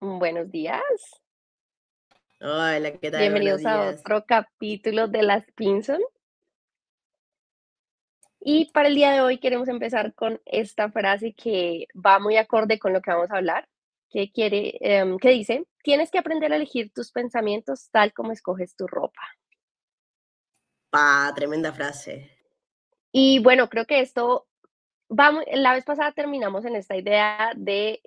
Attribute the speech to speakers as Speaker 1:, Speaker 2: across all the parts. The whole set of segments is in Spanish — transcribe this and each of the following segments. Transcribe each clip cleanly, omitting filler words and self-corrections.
Speaker 1: Buenos días,
Speaker 2: Hola, ¿qué tal? Buenos
Speaker 1: bienvenidos a
Speaker 2: días.
Speaker 1: otro capítulo de Las Pinson. Y para el día de hoy queremos empezar con esta frase que va muy acorde con lo que vamos a hablar, que dice, tienes que aprender a elegir tus pensamientos tal como escoges tu ropa.
Speaker 2: Tremenda frase.
Speaker 1: Y bueno, creo que esto la vez pasada terminamos en esta idea de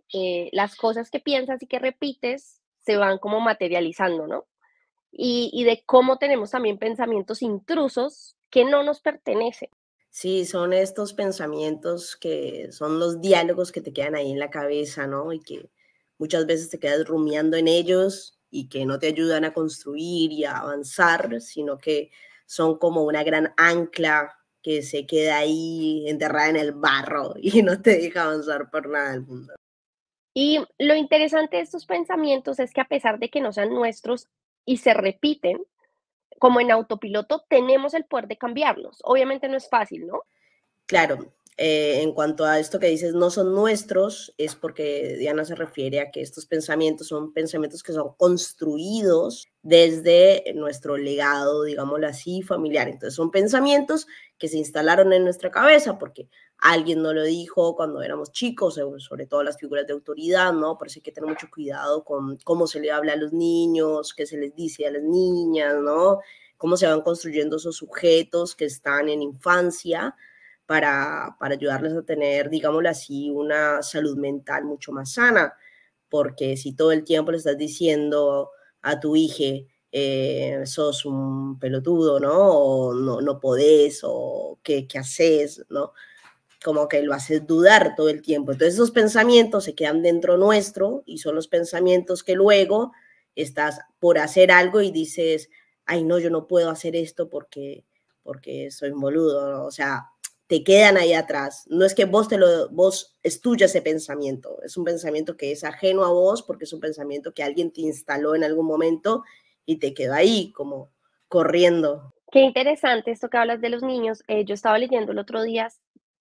Speaker 1: las cosas que piensas y que repites se van como materializando, ¿no? Y de cómo tenemos también pensamientos intrusos que no nos pertenecen.
Speaker 2: Sí, son estos pensamientos que son los diálogos que te quedan ahí en la cabeza, ¿no? Y que muchas veces te quedas rumiando en ellos y que no te ayudan a construir y a avanzar, sino que son como una gran ancla que se queda ahí enterrada en el barro y no te deja avanzar por nada del mundo.
Speaker 1: Y lo interesante de estos pensamientos es que a pesar de que no sean nuestros y se repiten, como en autopiloto, tenemos el poder de cambiarlos. Obviamente no es fácil, ¿no?
Speaker 2: Claro, en cuanto a esto que dices, no son nuestros, es porque Diana se refiere a que estos pensamientos son pensamientos que son construidos desde nuestro legado, digámoslo así, familiar. Entonces son pensamientos que se instalaron en nuestra cabeza porque alguien nos lo dijo cuando éramos chicos, sobre todo las figuras de autoridad, ¿no? Por eso hay que tener mucho cuidado con cómo se le habla a los niños, qué se les dice a las niñas, ¿no? Cómo se van construyendo esos sujetos que están en infancia para ayudarles a tener, digámoslo así, una salud mental mucho más sana, porque si todo el tiempo le estás diciendo a tu hija, sos un pelotudo, ¿no? O no podés, o qué haces, ¿no? Como que lo haces dudar todo el tiempo. Entonces esos pensamientos se quedan dentro nuestro y son los pensamientos que luego estás por hacer algo y dices, ay, no, yo no puedo hacer esto porque soy un boludo, ¿no? O sea, te quedan ahí atrás. No es que vos es tuyo ese pensamiento, es un pensamiento que es ajeno a vos porque es un pensamiento que alguien te instaló en algún momento y te quedó ahí como corriendo.
Speaker 1: Qué interesante esto que hablas de los niños. Yo estaba leyendo el otro día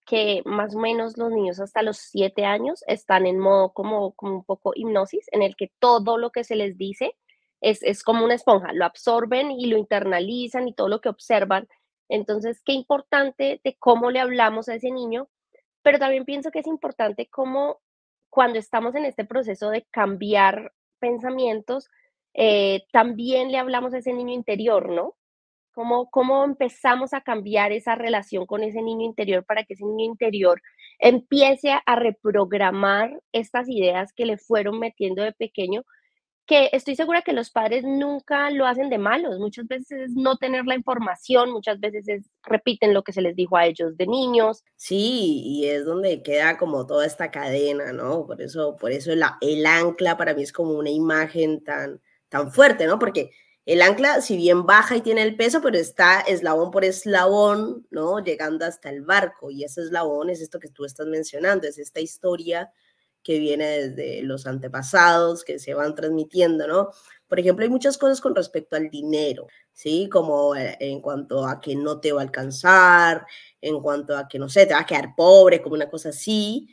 Speaker 1: que más o menos los niños hasta los 7 años están en modo como un poco hipnosis, en el que todo lo que se les dice es como una esponja, lo absorben y lo internalizan y todo lo que observan. Entonces, qué importante de cómo le hablamos a ese niño, pero también pienso que es importante cómo cuando estamos en este proceso de cambiar pensamientos, también le hablamos a ese niño interior, ¿no? ¿Cómo empezamos a cambiar esa relación con ese niño interior para que ese niño interior empiece a reprogramar estas ideas que le fueron metiendo de pequeño? Que estoy segura que los padres nunca lo hacen de malos, muchas veces es no tener la información, muchas veces repiten lo que se les dijo a ellos de niños.
Speaker 2: Sí, y es donde queda como toda esta cadena, ¿no? Por eso el ancla para mí es como una imagen tan fuerte, ¿no? Porque el ancla, si bien baja y tiene el peso, pero está eslabón por eslabón, ¿no? Llegando hasta el barco. Y ese eslabón es esto que tú estás mencionando, es esta historia que viene desde los antepasados, que se van transmitiendo, ¿no? Por ejemplo, hay muchas cosas con respecto al dinero, ¿sí? Como en cuanto a que no te va a alcanzar, en cuanto a que, no sé, te vas a quedar pobre, como una cosa así,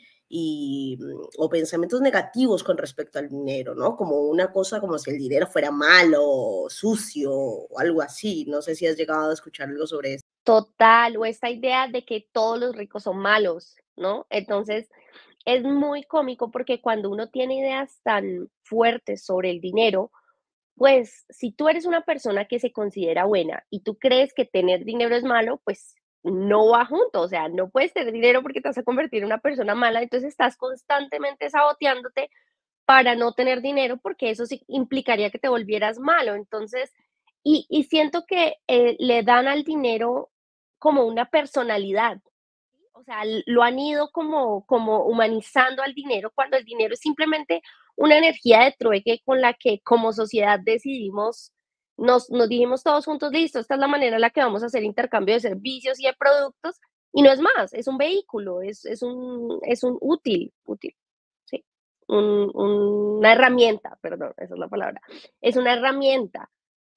Speaker 2: o pensamientos negativos con respecto al dinero, ¿no? Como una cosa como si el dinero fuera malo, sucio o algo así. No sé si has llegado a escuchar algo sobre eso.
Speaker 1: Total, o esta idea de que todos los ricos son malos, ¿no? Entonces, es muy cómico porque cuando uno tiene ideas tan fuertes sobre el dinero, pues si tú eres una persona que se considera buena y tú crees que tener dinero es malo, pues no va junto, o sea, no puedes tener dinero porque te vas a convertir en una persona mala, entonces estás constantemente saboteándote para no tener dinero porque eso sí implicaría que te volvieras malo. Entonces, y siento que le dan al dinero como una personalidad, o sea, lo han ido como humanizando al dinero, cuando el dinero es simplemente una energía de trueque con la que como sociedad decidimos, nos dijimos todos juntos, listo, esta es la manera en la que vamos a hacer intercambio de servicios y de productos, y no es más, es un vehículo, es un útil, ¿sí? Una herramienta, perdón, esa es la palabra, es una herramienta.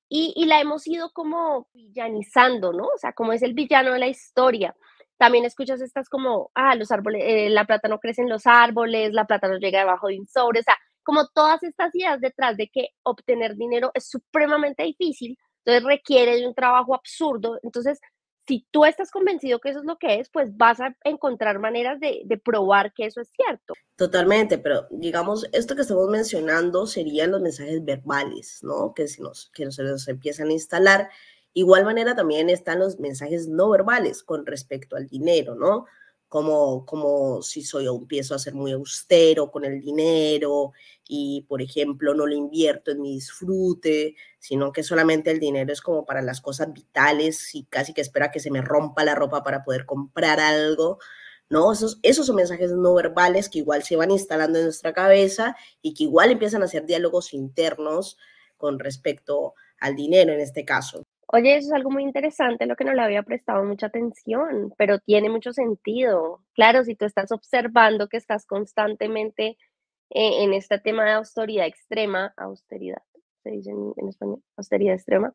Speaker 1: Y la hemos ido como villanizando, ¿no? O sea, como es el villano de la historia. También escuchas estas como, los árboles, la plata no crece en los árboles, la plata no llega debajo de un sobre, o sea, como todas estas ideas detrás de que obtener dinero es supremamente difícil, entonces requiere de un trabajo absurdo. Entonces, si tú estás convencido que eso es lo que es, pues vas a encontrar maneras de probar que eso es cierto.
Speaker 2: Totalmente, pero digamos, esto que estamos mencionando serían los mensajes verbales, ¿no? Que se nos empiezan a instalar. Igual manera también están los mensajes no verbales con respecto al dinero, ¿no? Como si empiezo a ser muy austero con el dinero y, por ejemplo, no lo invierto en mi disfrute, sino que solamente el dinero es como para las cosas vitales y casi que espera que se me rompa la ropa para poder comprar algo. ¿No? Esos son mensajes no verbales que igual se van instalando en nuestra cabeza y que igual empiezan a hacer diálogos internos con respecto al dinero en este caso.
Speaker 1: Oye, eso es algo muy interesante, lo que no le había prestado mucha atención, pero tiene mucho sentido. Claro, si tú estás observando que estás constantemente en este tema de austeridad, se dice en español, austeridad extrema,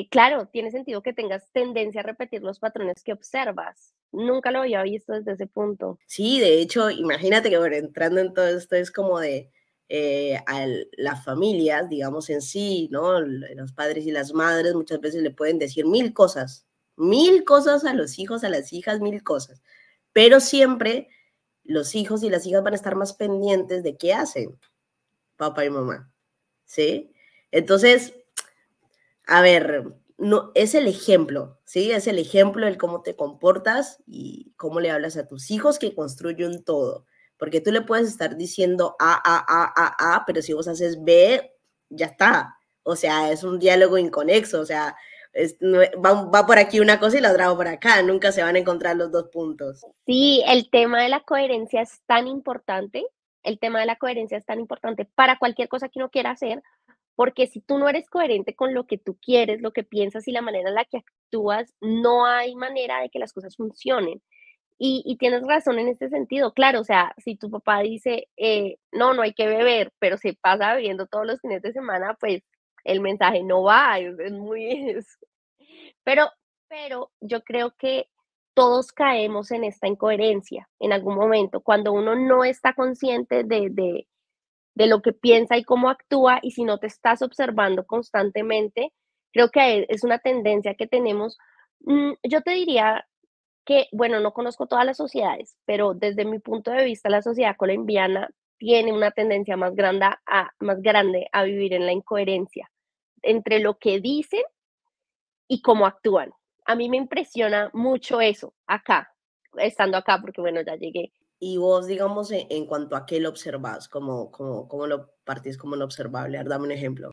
Speaker 1: claro, tiene sentido que tengas tendencia a repetir los patrones que observas. Nunca lo había visto desde ese punto.
Speaker 2: Sí, de hecho, imagínate que, bueno, entrando en todo esto es como de las familias, digamos en sí, ¿no? Los padres y las madres muchas veces le pueden decir mil cosas a los hijos, a las hijas, mil cosas, pero siempre los hijos y las hijas van a estar más pendientes de qué hacen papá y mamá, ¿sí? Entonces, a ver, no, es el ejemplo, ¿sí? Es el ejemplo del cómo te comportas y cómo le hablas a tus hijos que construyen todo. Porque tú le puedes estar diciendo A, pero si vos haces B, ya está. O sea, es un diálogo inconexo, o sea, va por aquí una cosa y la otra va por acá, nunca se van a encontrar los dos puntos.
Speaker 1: Sí, el tema de la coherencia es tan importante, el tema de la coherencia es tan importante para cualquier cosa que uno quiera hacer, porque si tú no eres coherente con lo que tú quieres, lo que piensas y la manera en la que actúas, no hay manera de que las cosas funcionen. Y tienes razón en este sentido, claro, o sea, si tu papá dice, no, no hay que beber, pero se pasa bebiendo todos los fines de semana, pues el mensaje no va, es muy, pero, pero yo creo que todos caemos en esta incoherencia en algún momento, cuando uno no está consciente de lo que piensa y cómo actúa, y si no te estás observando constantemente, creo que es una tendencia que tenemos. Yo te diría que, bueno, no conozco todas las sociedades, pero desde mi punto de vista, la sociedad colombiana tiene una tendencia más grande a vivir en la incoherencia entre lo que dicen y cómo actúan. A mí me impresiona mucho eso acá, estando acá, porque bueno, ya llegué.
Speaker 2: Y vos, digamos, en cuanto a qué lo observas, cómo lo partís como lo observable. A ver, dame un ejemplo.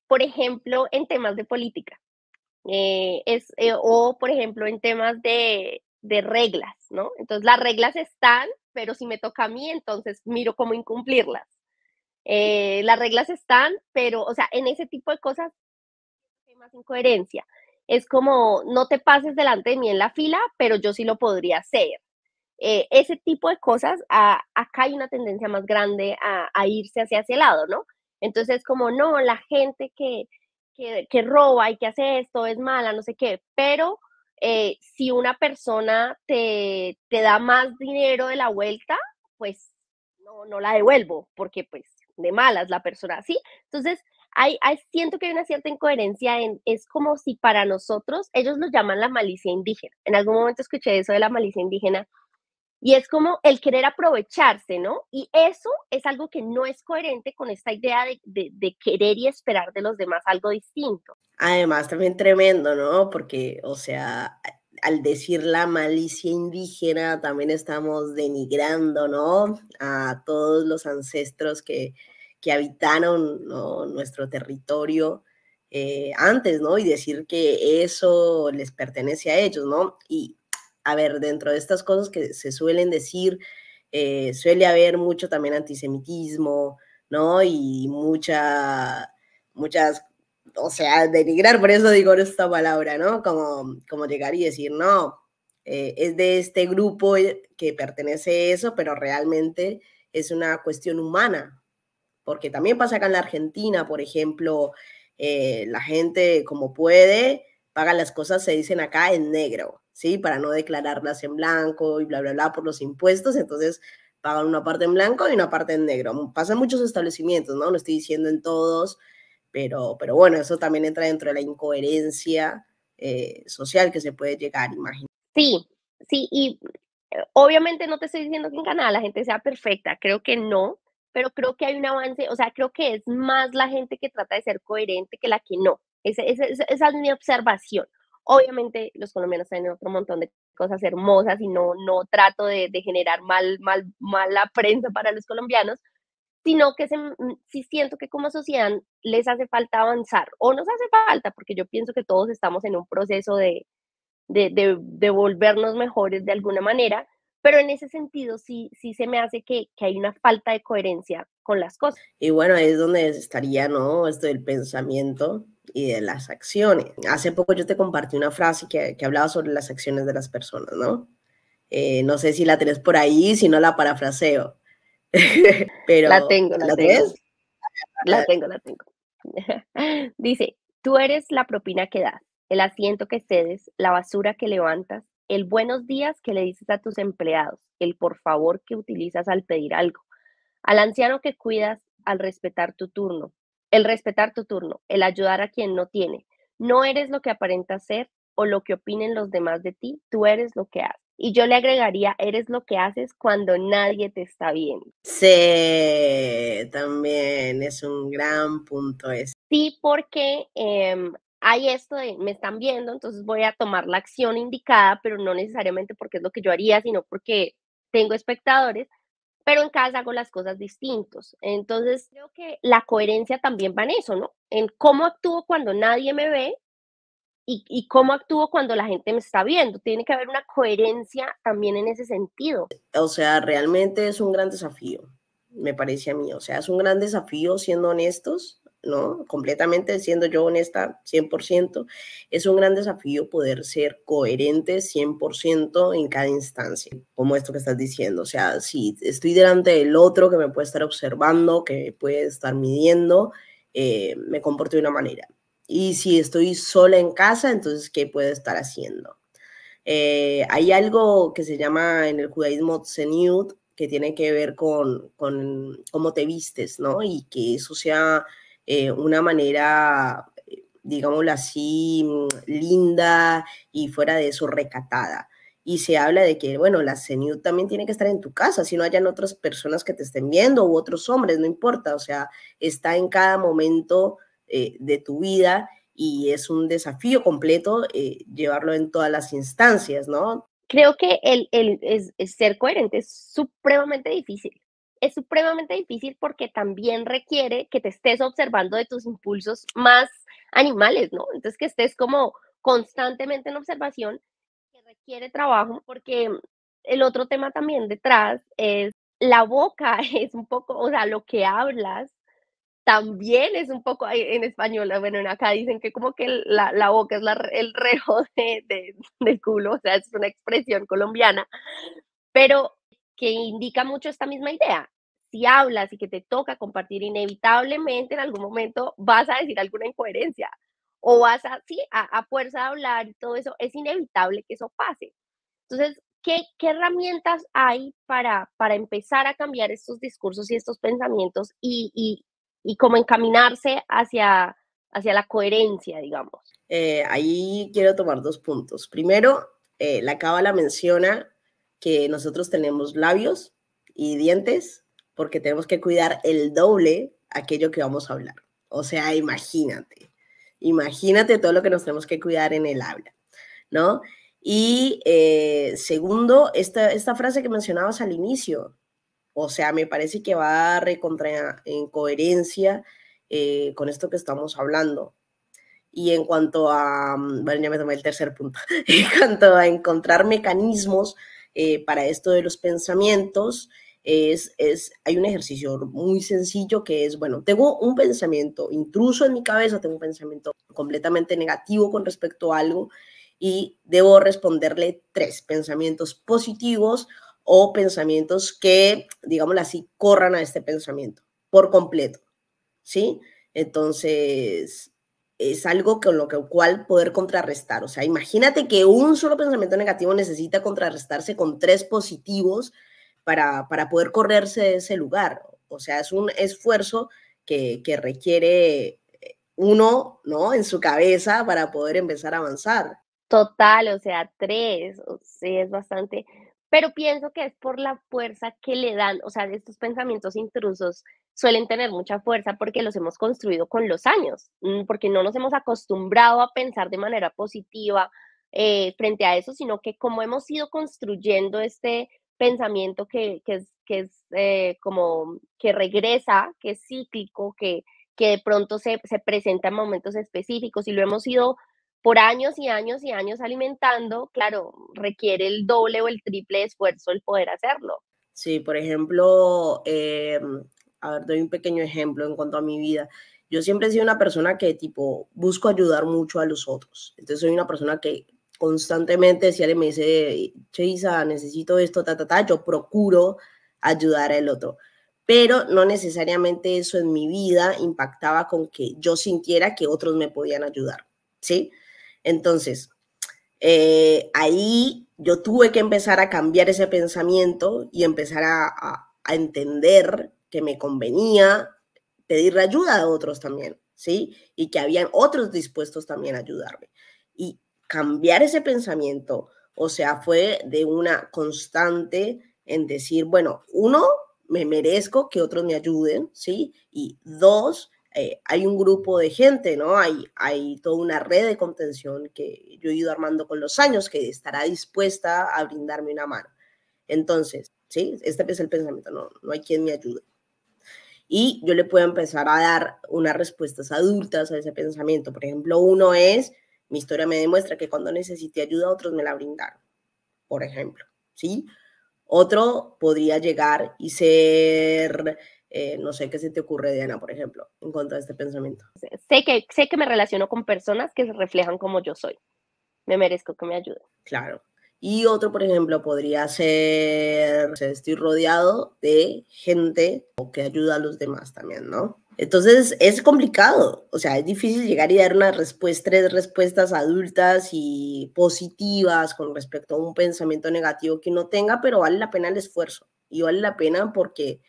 Speaker 1: Por ejemplo, en temas de política, o por ejemplo, en temas de reglas, ¿no? Entonces, las reglas están, pero si me toca a mí, entonces miro cómo incumplirlas. Las reglas están, pero, o sea, en ese tipo de cosas hay más incoherencia. Es como, no te pases delante de mí en la fila, pero yo sí lo podría hacer. Ese tipo de cosas, acá hay una tendencia más grande a irse hacia ese lado, ¿no? Entonces, como no, la gente que roba y que hace esto es mala, no sé qué, pero si una persona te da más dinero de la vuelta, pues no la devuelvo, porque pues de malas la persona, ¿sí? Entonces, siento que hay una cierta incoherencia es como si para nosotros, ellos lo llaman la malicia indígena. En algún momento escuché eso de la malicia indígena y es como el querer aprovecharse, ¿no? Y eso es algo que no es coherente con esta idea de querer y esperar de los demás algo distinto.
Speaker 2: Además, también tremendo, ¿no? Porque, o sea, al decir la malicia indígena, también estamos denigrando, ¿no? A todos los ancestros que habitaron, ¿no? Nuestro territorio antes, ¿no? Y decir que eso les pertenece a ellos, ¿no? Y, a ver, dentro de estas cosas que se suelen decir, suele haber mucho también antisemitismo, ¿no? Y muchas, o sea, denigrar, por eso digo esta palabra, ¿no? Como llegar y decir, no, es de este grupo que pertenece a eso, pero realmente es una cuestión humana, porque también pasa acá en la Argentina, por ejemplo, la gente como puede, paga las cosas, se dicen acá en negro, ¿sí? Para no declararlas en blanco y bla, bla, bla por los impuestos, entonces pagan una parte en blanco y una parte en negro. Pasa en muchos establecimientos, ¿no? No estoy diciendo en todos, pero bueno, eso también entra dentro de la incoherencia social que se puede llegar, imagino.
Speaker 1: Sí, sí, y obviamente no te estoy diciendo que en Canadá la gente sea perfecta, creo que no, pero creo que hay un avance, o sea, creo que es más la gente que trata de ser coherente que la que no. Esa es mi observación. Obviamente los colombianos tienen otro montón de cosas hermosas y no trato de generar mala prensa para los colombianos, sino que sí siento que como sociedad les hace falta avanzar, o nos hace falta, porque yo pienso que todos estamos en un proceso de volvernos mejores de alguna manera, pero en ese sentido sí se me hace que hay una falta de coherencia con las cosas.
Speaker 2: Y bueno, ahí es donde estaría, ¿no? Esto del pensamiento y de las acciones. Hace poco yo te compartí una frase que hablaba sobre las acciones de las personas, ¿no? No sé si la tenés por ahí, si no la parafraseo.
Speaker 1: La
Speaker 2: Pero,
Speaker 1: tengo, la
Speaker 2: ¿la
Speaker 1: tengo,
Speaker 2: tenés?
Speaker 1: la tengo, la tengo. Dice, tú eres la propina que das, el asiento que cedes, la basura que levantas, el buenos días que le dices a tus empleados, el por favor que utilizas al pedir algo, al anciano que cuidas, al respetar tu turno, el respetar tu turno, el ayudar a quien no tiene. No eres lo que aparentas ser o lo que opinen los demás de ti, tú eres lo que haces. Y yo le agregaría, eres lo que haces cuando nadie te está viendo.
Speaker 2: Sí, también es un gran punto ese.
Speaker 1: Sí, porque hay esto de me están viendo, entonces voy a tomar la acción indicada, pero no necesariamente porque es lo que yo haría, sino porque tengo espectadores, pero en casa hago las cosas distintos. Entonces, creo que la coherencia también va en eso, ¿no? En cómo actúo cuando nadie me ve y cómo actúo cuando la gente me está viendo. Tiene que haber una coherencia también en ese sentido.
Speaker 2: O sea, realmente es un gran desafío, me parece a mí. O sea, es un gran desafío siendo honestos, ¿no? Completamente siendo yo honesta, 100%. Es un gran desafío poder ser coherente 100% en cada instancia, como esto que estás diciendo. O sea, si estoy delante del otro que me puede estar observando, que puede estar midiendo, me comporto de una manera. Y si estoy sola en casa, entonces, ¿qué puedo estar haciendo? Hay algo que se llama en el judaísmo tseniut, que tiene que ver con cómo te vistes, ¿no? Y que eso sea una manera, digámoslo así, linda y fuera de eso recatada. Y se habla de que, bueno, la tseniut también tiene que estar en tu casa, si no hayan otras personas que te estén viendo u otros hombres, no importa, o sea, está en cada momento de tu vida y es un desafío completo llevarlo en todas las instancias, ¿no?
Speaker 1: Creo que es ser coherente es supremamente difícil. Es supremamente difícil porque también requiere que te estés observando de tus impulsos más animales, ¿no? Entonces, que estés como constantemente en observación, que requiere trabajo, porque el otro tema también detrás es la boca, es un poco, o sea, lo que hablas también es un poco en español, bueno, acá dicen que como que la boca es el rejo del culo, o sea, es una expresión colombiana, pero que indica mucho esta misma idea. Si hablas y que te toca compartir, inevitablemente en algún momento vas a decir alguna incoherencia o vas a, sí, a fuerza de hablar y todo eso, es inevitable que eso pase. Entonces, ¿qué herramientas hay para empezar a cambiar estos discursos y estos pensamientos y cómo encaminarse hacia la coherencia, digamos?
Speaker 2: Ahí quiero tomar dos puntos. Primero, la cábala menciona que nosotros tenemos labios y dientes porque tenemos que cuidar el doble aquello que vamos a hablar. O sea, imagínate todo lo que nos tenemos que cuidar en el habla, ¿no? Y segundo, esta frase que mencionabas al inicio, o sea, me parece que va recontra en coherencia con esto que estamos hablando. Y en cuanto a, bueno, ya me tomé el tercer punto, en cuanto a encontrar mecanismos para esto de los pensamientos, hay un ejercicio muy sencillo que es, bueno, tengo un pensamiento intruso en mi cabeza, tengo un pensamiento completamente negativo con respecto a algo y debo responderle tres pensamientos positivos o pensamientos que, digámoslo así, corran a este pensamiento por completo, ¿sí? Entonces, es algo con lo cual poder contrarrestar. O sea, imagínate que un solo pensamiento negativo necesita contrarrestarse con tres positivos para poder correrse de ese lugar. O sea, es un esfuerzo que requiere uno, ¿no? En su cabeza para poder empezar a avanzar.
Speaker 1: Total, o sea, 3, sí, es bastante, pero pienso que es por la fuerza que le dan, o sea, estos pensamientos intrusos suelen tener mucha fuerza porque los hemos construido con los años, porque no nos hemos acostumbrado a pensar de manera positiva, frente a eso, sino que como hemos ido construyendo este pensamiento que es como que regresa, que es cíclico, que de pronto se presenta en momentos específicos y lo hemos ido por años y años y años alimentando, claro, requiere el doble o el triple de esfuerzo el poder hacerlo.
Speaker 2: Sí, por ejemplo, a ver, doy un pequeño ejemplo en cuanto a mi vida. Yo siempre he sido una persona que tipo busco ayudar mucho a los otros. Entonces soy una persona que constantemente, si alguien me dice, che, Isa, necesito esto, yo procuro ayudar al otro. Pero no necesariamente eso en mi vida impactaba con que yo sintiera que otros me podían ayudar, ¿sí? Entonces, ahí yo tuve que empezar a cambiar ese pensamiento y empezar a entender que me convenía pedirle ayuda a otros también, ¿sí? Y que habían otros dispuestos también a ayudarme. Y cambiar ese pensamiento, o sea, fue de una constante en decir, bueno, uno, me merezco que otros me ayuden, ¿sí? Y dos, hay un grupo de gente, ¿no? Hay toda una red de contención que yo he ido armando con los años que estará dispuesta a brindarme una mano. Entonces, ¿sí? Este es el pensamiento, no hay quien me ayude. Y yo le puedo empezar a dar unas respuestas adultas a ese pensamiento. Por ejemplo, uno es, mi historia me demuestra que cuando necesité ayuda, otros me la brindaron, por ejemplo, ¿sí? Otro podría llegar y ser, no sé qué se te ocurre, Diana, por ejemplo, en cuanto a este pensamiento.
Speaker 1: Sé que me relaciono con personas que se reflejan como yo soy. Me merezco que me ayuden.
Speaker 2: Claro. Y otro, por ejemplo, podría ser, o sea, estoy rodeado de gente que ayuda a los demás también, ¿no? Entonces es complicado, o sea, es difícil llegar y dar una respuesta, 3 respuestas adultas y positivas con respecto a un pensamiento negativo que uno tenga, pero vale la pena el esfuerzo y vale la pena porque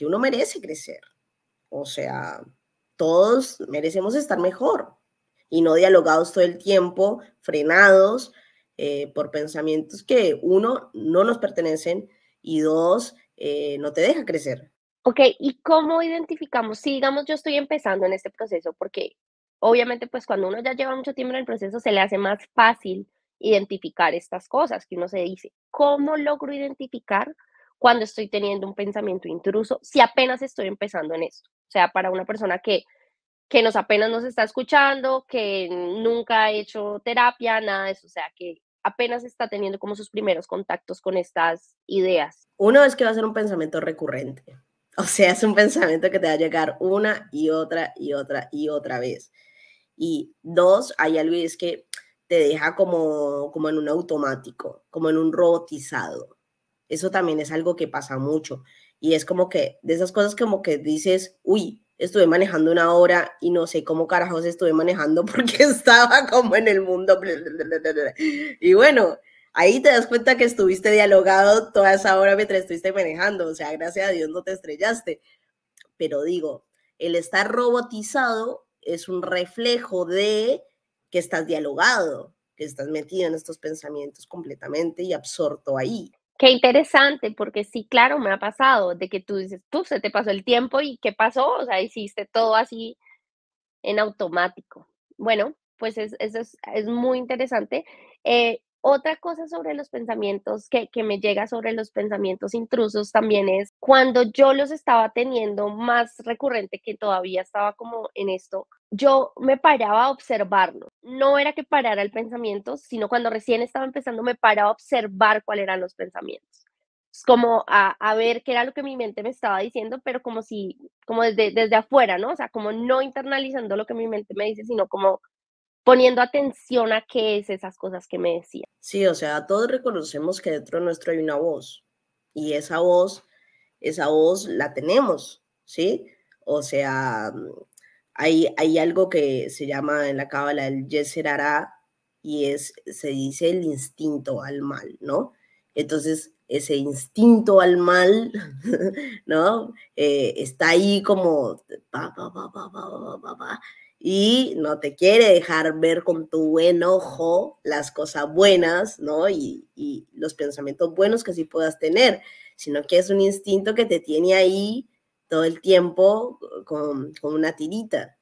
Speaker 2: uno merece crecer. O sea, todos merecemos estar mejor y no dialogados todo el tiempo, frenados por pensamientos que uno, no nos pertenecen y dos, no te deja crecer.
Speaker 1: Ok, ¿y cómo identificamos? Si digamos yo estoy empezando en este proceso, porque obviamente pues cuando uno ya lleva mucho tiempo en el proceso se le hace más fácil identificar estas cosas que uno se dice. ¿Cómo logro identificar cuando estoy teniendo un pensamiento intruso si apenas estoy empezando en esto? O sea, para una persona que nos apenas nos está escuchando, que nunca ha hecho terapia, nada de eso, o sea, que apenas está teniendo como sus primeros contactos con estas ideas.
Speaker 2: Uno es que va a ser un pensamiento recurrente. O sea, es un pensamiento que te va a llegar una y otra y otra y otra vez. Y dos, hay algo y es que te deja como en un automático, como en un robotizado. Eso también es algo que pasa mucho. Y es como que de esas cosas como que dices, uy, estuve manejando una hora y no sé cómo carajos estuve manejando porque estaba como en el mundo. Y bueno, ahí te das cuenta que estuviste dialogado toda esa hora mientras estuviste manejando. O sea, gracias a Dios no te estrellaste. Pero digo, el estar robotizado es un reflejo de que estás dialogado, que estás metido en estos pensamientos completamente y absorto ahí.
Speaker 1: Qué interesante, porque sí, claro, me ha pasado de que tú dices, tú se te pasó el tiempo y ¿qué pasó? O sea, hiciste todo así en automático. Bueno, pues eso es muy interesante. Otra cosa sobre los pensamientos que me llega sobre los pensamientos intrusos también es cuando yo los estaba teniendo más recurrente, que todavía estaba como en esto, yo me paraba a observarlo. No era que parara el pensamiento, sino cuando recién estaba empezando me paraba a observar cuáles eran los pensamientos. Es como a ver qué era lo que mi mente me estaba diciendo, pero como si, como desde afuera, ¿no? O sea, como no internalizando lo que mi mente me dice, sino como poniendo atención a qué es esas cosas que me decía.
Speaker 2: Sí, o sea, todos reconocemos que dentro nuestro hay una voz y esa voz la tenemos, ¿sí? O sea, hay algo que se llama en la cábala el Yeser Hará y se dice el instinto al mal, ¿no? Entonces, ese instinto al mal, ¿no? Está ahí como y no te quiere dejar ver con tu buen ojo las cosas buenas, ¿no? Y los pensamientos buenos que sí puedas tener, sino que es un instinto que te tiene ahí todo el tiempo con una tirita,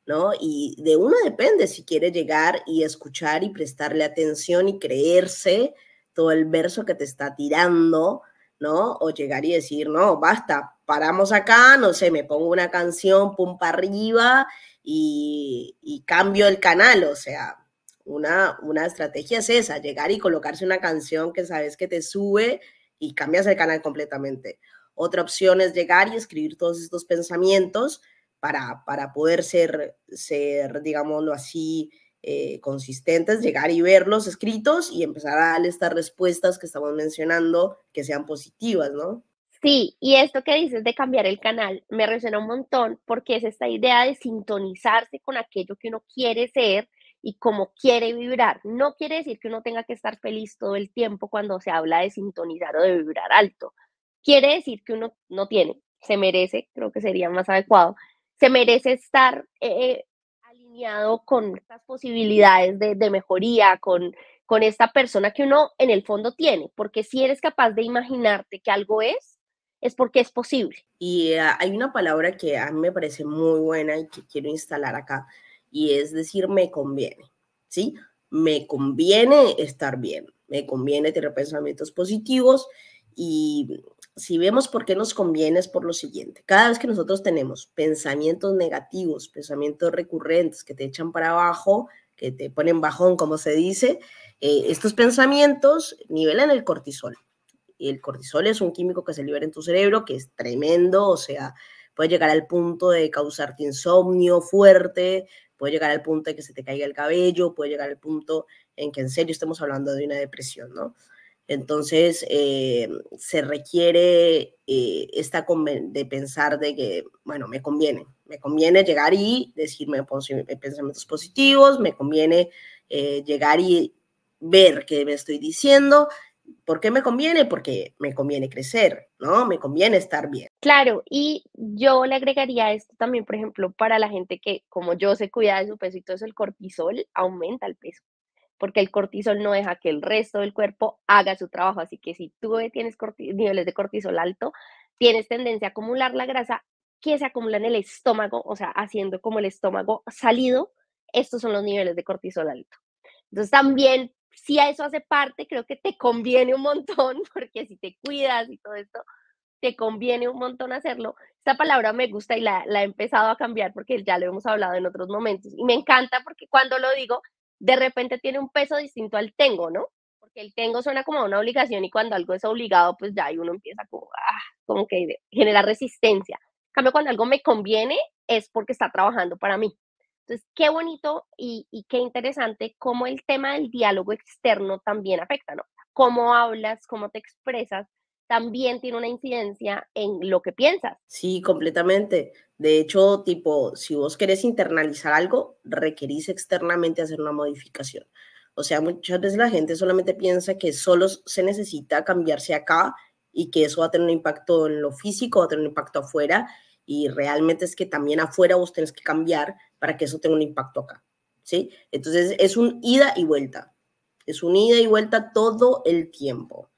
Speaker 2: ¿no? Y de uno depende si quiere llegar y escuchar y prestarle atención y creerse todo el verso que te está tirando, ¿no? O llegar y decir, no, basta, paramos acá, no sé, me pongo una canción, pum para arriba y cambio el canal, o sea, una estrategia es esa, llegar y colocarse una canción que sabes que te sube y cambias el canal completamente. Otra opción es llegar y escribir todos estos pensamientos para poder ser, digámoslo así, consistentes, llegar y verlos escritos y empezar a darle estas respuestas que estamos mencionando que sean positivas, ¿no?
Speaker 1: Sí, y esto que dices de cambiar el canal me resuena un montón porque es esta idea de sintonizarse con aquello que uno quiere ser y cómo quiere vibrar. No quiere decir que uno tenga que estar feliz todo el tiempo cuando se habla de sintonizar o de vibrar alto. Quiere decir que uno no tiene, se merece, creo que sería más adecuado, se merece estar alineado con estas posibilidades de mejoría, con esta persona que uno en el fondo tiene, porque si eres capaz de imaginarte que algo es porque es posible.
Speaker 2: Y hay una palabra que a mí me parece muy buena y que quiero instalar acá, y es decir, me conviene, ¿sí? Me conviene estar bien, me conviene tener pensamientos positivos y si vemos por qué nos conviene es por lo siguiente, cada vez que nosotros tenemos pensamientos negativos, pensamientos recurrentes que te echan para abajo, que te ponen bajón, como se dice, estos pensamientos nivelan el cortisol. Y el cortisol es un químico que se libera en tu cerebro, que es tremendo, o sea, puede llegar al punto de causarte insomnio fuerte, puede llegar al punto de que se te caiga el cabello, puede llegar al punto en que en serio estemos hablando de una depresión, ¿no? Entonces, se requiere de pensar de que, bueno, me conviene llegar y decirme pensamientos positivos, me conviene llegar y ver qué me estoy diciendo. ¿Por qué me conviene? Porque me conviene crecer, ¿no? Me conviene estar bien.
Speaker 1: Claro, y yo le agregaría esto también, por ejemplo, para la gente que, como yo, se cuida de su peso y todo eso, el cortisol aumenta el peso, porque el cortisol no deja que el resto del cuerpo haga su trabajo. Así que si tú tienes niveles de cortisol alto, tienes tendencia a acumular la grasa que se acumula en el estómago, o sea, haciendo como el estómago salido, estos son los niveles de cortisol alto. Entonces también, si a eso hace parte, creo que te conviene un montón, porque si te cuidas y todo esto, te conviene un montón hacerlo. Esta palabra me gusta y la he empezado a cambiar porque ya lo hemos hablado en otros momentos. Y me encanta porque cuando lo digo, de repente tiene un peso distinto al tengo, ¿no? Porque el tengo suena como a una obligación y cuando algo es obligado, pues ya ahí uno empieza como, como que genera resistencia. En cambio, cuando algo me conviene, es porque está trabajando para mí. Entonces, qué bonito y qué interesante cómo el tema del diálogo externo también afecta, ¿no? Cómo hablas, cómo te expresas, también tiene una incidencia en lo que piensas.
Speaker 2: Sí, completamente. De hecho, tipo, si vos querés internalizar algo, requerís externamente hacer una modificación. O sea, muchas veces la gente solamente piensa que solo se necesita cambiarse acá y que eso va a tener un impacto en lo físico, va a tener un impacto afuera, y realmente es que también afuera vos tenés que cambiar para que eso tenga un impacto acá, ¿sí? Entonces es un ida y vuelta, es un ida y vuelta todo el tiempo.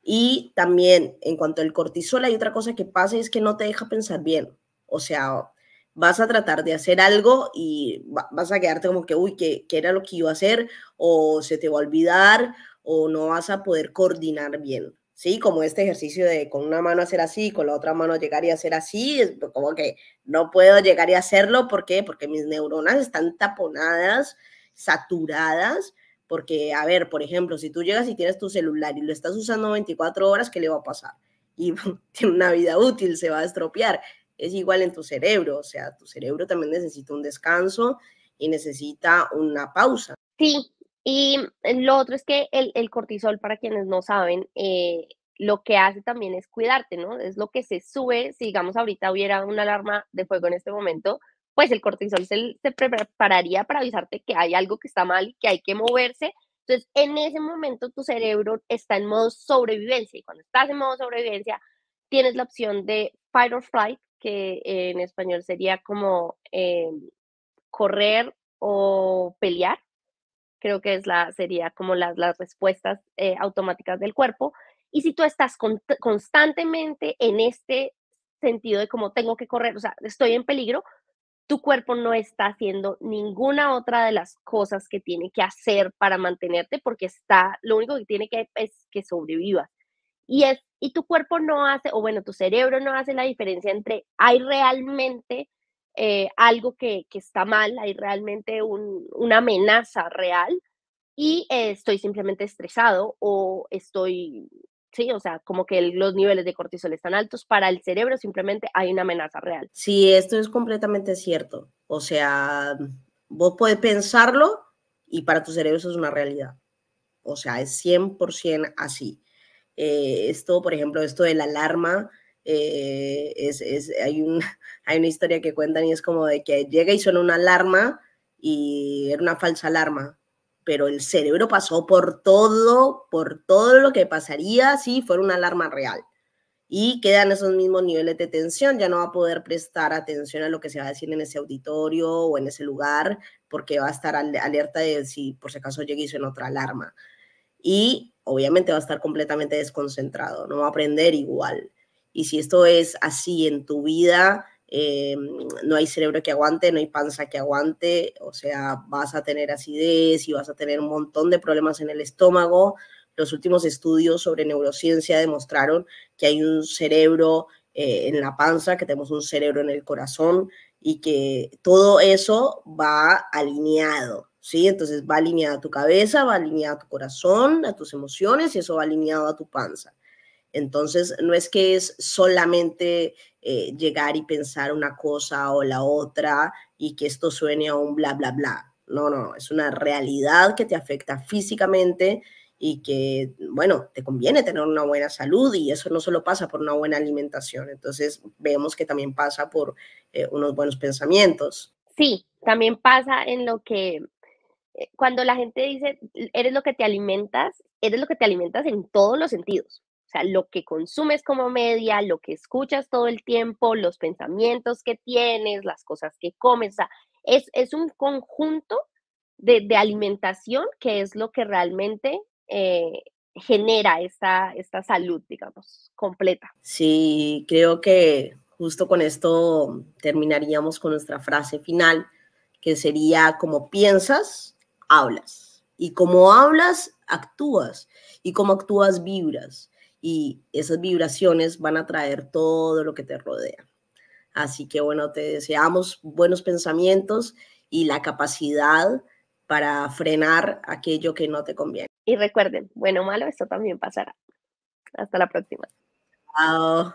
Speaker 2: Y también en cuanto al cortisol, hay otra cosa que pasa y es que no te deja pensar bien. O sea, vas a tratar de hacer algo y vas a quedarte como que, uy, ¿qué era lo que iba a hacer? O se te va a olvidar o no vas a poder coordinar bien. Sí, como este ejercicio de con una mano hacer así, con la otra mano llegar y hacer así, es como que no puedo llegar y hacerlo. ¿Por qué? Porque mis neuronas están taponadas, saturadas, porque, a ver, por ejemplo, si tú llegas y tienes tu celular y lo estás usando 24 horas, ¿qué le va a pasar? Y tiene una vida útil, se va a estropear. Es igual en tu cerebro, o sea, tu cerebro también necesita un descanso y necesita una pausa.
Speaker 1: Sí, y lo otro es que el cortisol, para quienes no saben, lo que hace también es cuidarte, ¿no? Es lo que se sube, si digamos ahorita hubiera una alarma de fuego en este momento, pues el cortisol se prepararía para avisarte que hay algo que está mal y que hay que moverse Entonces, en ese momento tu cerebro está en modo sobrevivencia y cuando estás en modo sobrevivencia, tienes la opción de fight or flight, que en español sería como correr o pelear. Creo que sería como las respuestas automáticas del cuerpo. Y si tú estás constantemente en este sentido de como tengo que correr, o sea, estoy en peligro, tu cuerpo no está haciendo ninguna otra de las cosas que tiene que hacer para mantenerte, porque lo único que tiene que es que sobrevivas. Y tu cuerpo no hace, o bueno, tu cerebro no hace la diferencia entre hay realmente algo que está mal, hay realmente una amenaza real y estoy simplemente estresado o estoy, sí, o sea, como que los niveles de cortisol están altos. Para el cerebro simplemente hay una amenaza real.
Speaker 2: Sí, esto es completamente cierto. O sea, vos podés pensarlo y para tu cerebro eso es una realidad. O sea, es 100% así. Esto, por ejemplo, esto de la alarma, hay una historia que cuentan y es como de que llega y suena una alarma y era una falsa alarma, pero el cerebro pasó por todo lo que pasaría si fuera una alarma real. Y quedan esos mismos niveles de tensión, ya no va a poder prestar atención a lo que se va a decir en ese auditorio o en ese lugar, porque va a estar alerta de si por si acaso llega y suena otra alarma. Y obviamente va a estar completamente desconcentrado, no va a aprender igual. Y si esto es así en tu vida, no hay cerebro que aguante, no hay panza que aguante, o sea, vas a tener acidez y vas a tener un montón de problemas en el estómago. Los últimos estudios sobre neurociencia demostraron que hay un cerebro en la panza, que tenemos un cerebro en el corazón y que todo eso va alineado, ¿sí? Entonces va alineado a tu cabeza, va alineado a tu corazón, a tus emociones y eso va alineado a tu panza. Entonces, no es que es solamente llegar y pensar una cosa o la otra y que esto suene a un bla, bla, bla. No, no, es una realidad que te afecta físicamente y que, bueno, te conviene tener una buena salud y eso no solo pasa por una buena alimentación. Entonces, vemos que también pasa por unos buenos pensamientos.
Speaker 1: Sí, también pasa en lo que cuando la gente dice, eres lo que te alimentas en todos los sentidos. O sea, lo que consumes como media, lo que escuchas todo el tiempo, los pensamientos que tienes, las cosas que comes. O sea, es un conjunto de alimentación que es lo que realmente genera esta salud, digamos, completa.
Speaker 2: Sí, creo que justo con esto terminaríamos con nuestra frase final, que sería como piensas, hablas. Y como hablas, actúas. Y como actúas, vibras. Y esas vibraciones van a traer todo lo que te rodea. Así que bueno, te deseamos buenos pensamientos y la capacidad para frenar aquello que no te conviene.
Speaker 1: Y recuerden, bueno o malo, esto también pasará. Hasta la próxima.
Speaker 2: Chao.